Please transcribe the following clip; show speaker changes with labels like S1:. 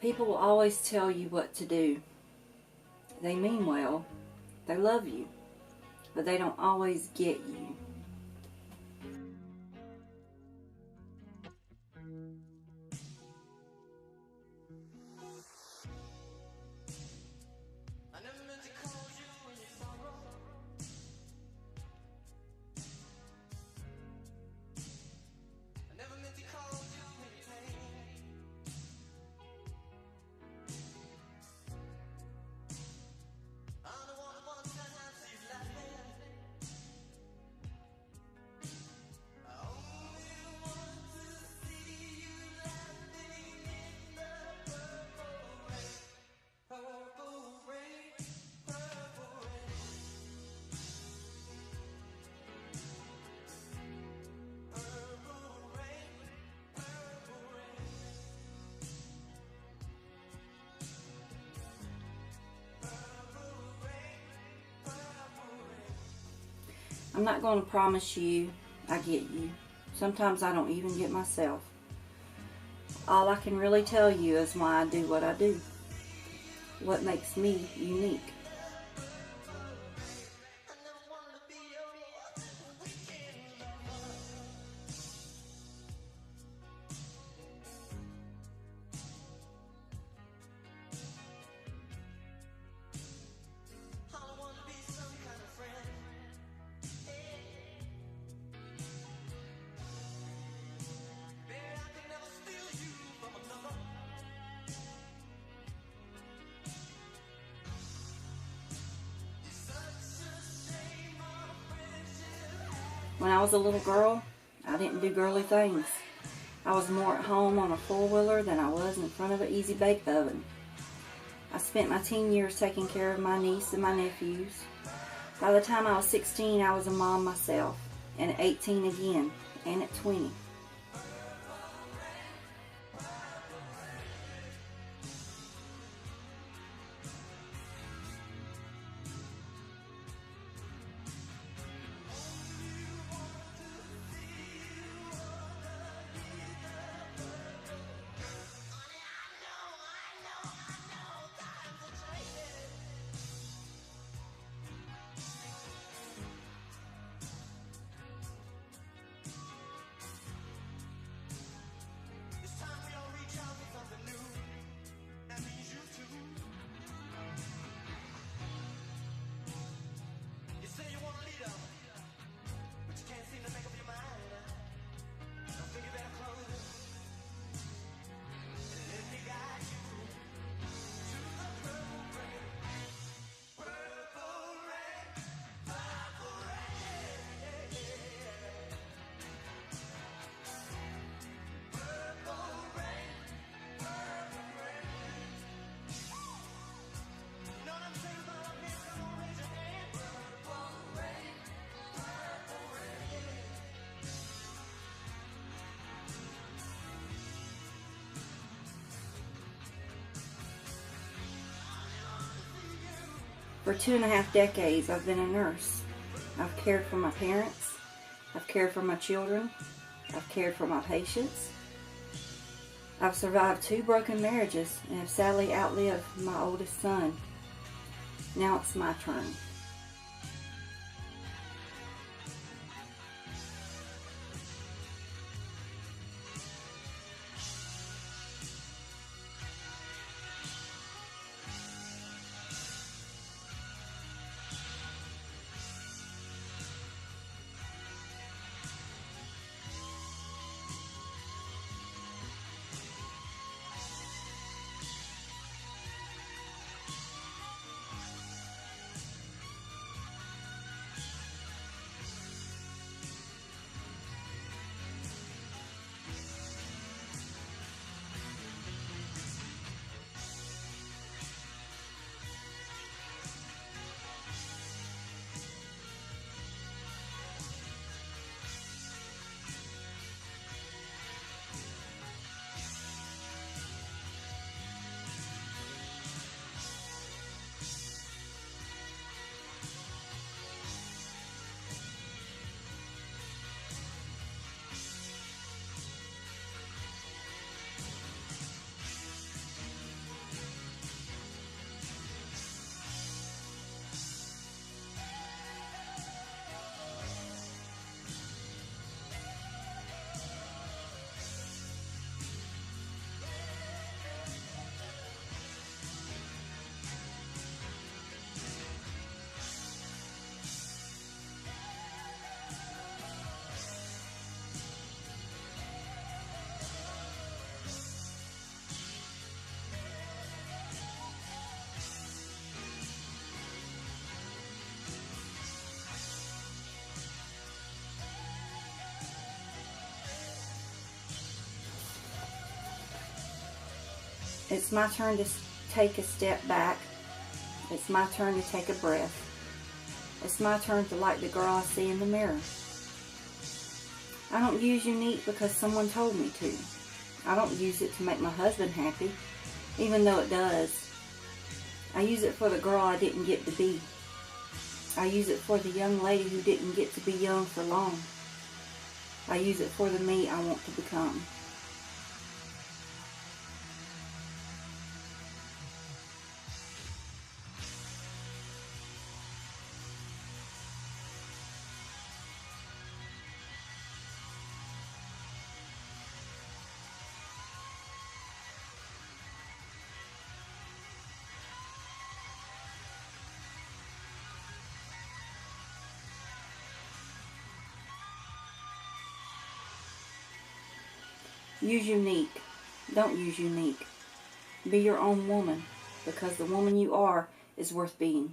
S1: People will always tell you what to do. They mean well, they love you, but they don't always get you. I'm not going to promise you I get you. Sometimes I don't even get myself. All I can really tell you is why I do what I do. What makes me unique. When I was a little girl, I didn't do girly things. I was more at home on a four-wheeler than I was in front of an easy bake oven. I spent my teen years taking care of my niece and my nephews. By the time I was 16, I was a mom myself, and at 18 again, and at 20. For 2.5 decades, I've been a nurse. I've cared for my parents. I've cared for my children. I've cared for my patients. I've survived 2 broken marriages and have sadly outlived my oldest son. Now it's my turn. It's my turn to take a step back. It's my turn to take a breath. It's my turn to like the girl I see in the mirror. I don't use Younique because someone told me to. I don't use it to make my husband happy, even though it does. I use it for the girl I didn't get to be. I use it for the young lady who didn't get to be young for long. I use it for the me I want to become. Use Younique. Don't use Younique. Be your own woman, because the woman you are is worth being.